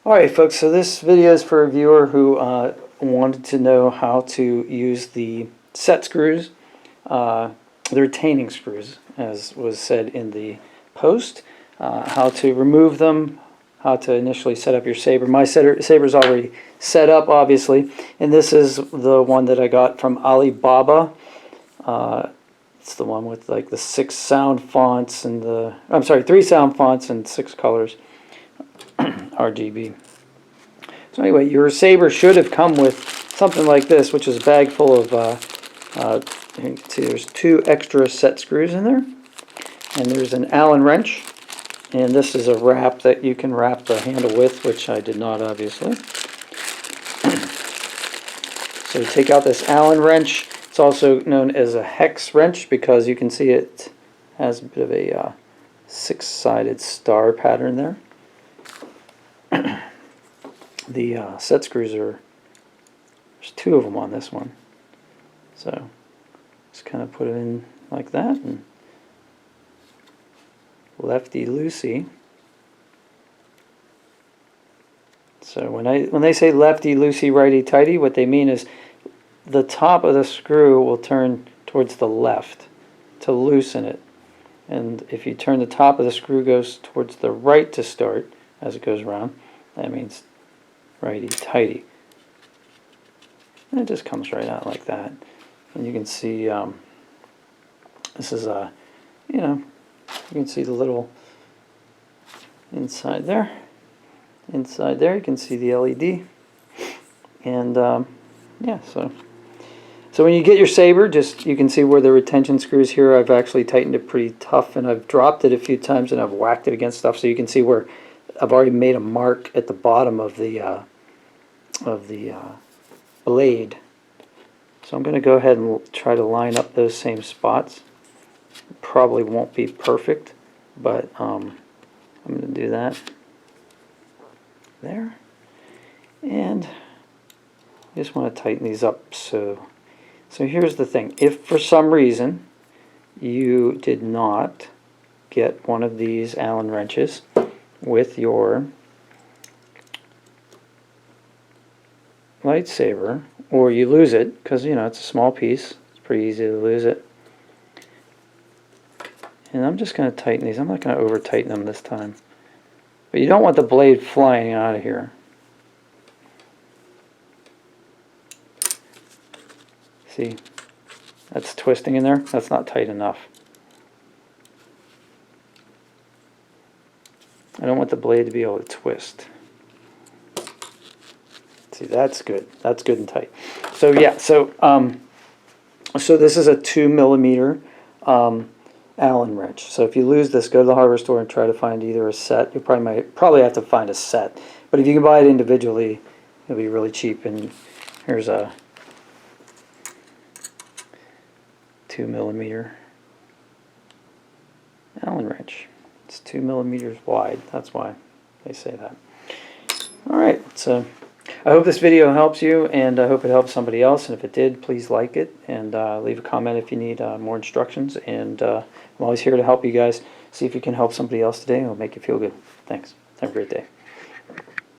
Alright folks, so this video is for a viewer who wanted to know how to use the set screws, the retaining screws, as was said in the post, how to remove them, how to initially set up your saber. My saber is already set up, obviously, and this is the one that I got from Alibaba. It's the one with like the 6 sound fonts and the, I'm sorry, 3 sound fonts and 6 colors. RGB. So anyway, your saber should have come with something like this, which is a bag full of, you can see there's 2 extra set screws in there, and there's an Allen wrench, and this is a wrap that you can wrap the handle with, which I did not, obviously. So take out this Allen wrench. It's also known as a hex wrench because you can see it has a bit of a 6-sided star pattern there. The set screws there's 2 of them on this one, so just kind of put it in like that and lefty loosey. So when they say lefty loosey righty tighty, what they mean is the top of the screw will turn towards the left to loosen it, and if you turn the top of the screw goes towards the right to start as it goes around, that means righty tighty. And it just comes right out like that. And you can see this is a, you can see the little inside there. Inside there you can see the LED. And yeah, so when you get your saber, just you can see where the retention screws here. I've actually tightened it pretty tough, and I've dropped it a few times and I've whacked it against stuff, so you can see where I've already made a mark at the bottom of the blade. So I'm going to go ahead and try to line up those same spots. Probably won't be perfect, but I'm going to do that there. And I just want to tighten these up. So here's the thing. If for some reason you did not get one of these Allen wrenches with your lightsaber, or you lose it, because it's a small piece, it's pretty easy to lose it. And I'm just going to tighten these. I'm not going to over tighten them this time, but you don't want the blade flying out of here. See, that's twisting in there. That's not tight enough. I don't want the blade to be able to twist. See, that's good. That's good and tight. So yeah, so this is a 2mm Allen wrench. So if you lose this, go to the hardware store and try to find either a set. You probably have to find a set. But if you can buy it individually, it'll be really cheap. And here's a 2mm Allen wrench. It's 2 millimeters wide. That's why they say that. Alright, so I hope this video helps you, and I hope it helps somebody else. And if it did, please like it, and leave a comment if you need more instructions. And I'm always here to help you guys. See if you can help somebody else today. It'll make you feel good. Thanks. Have a great day.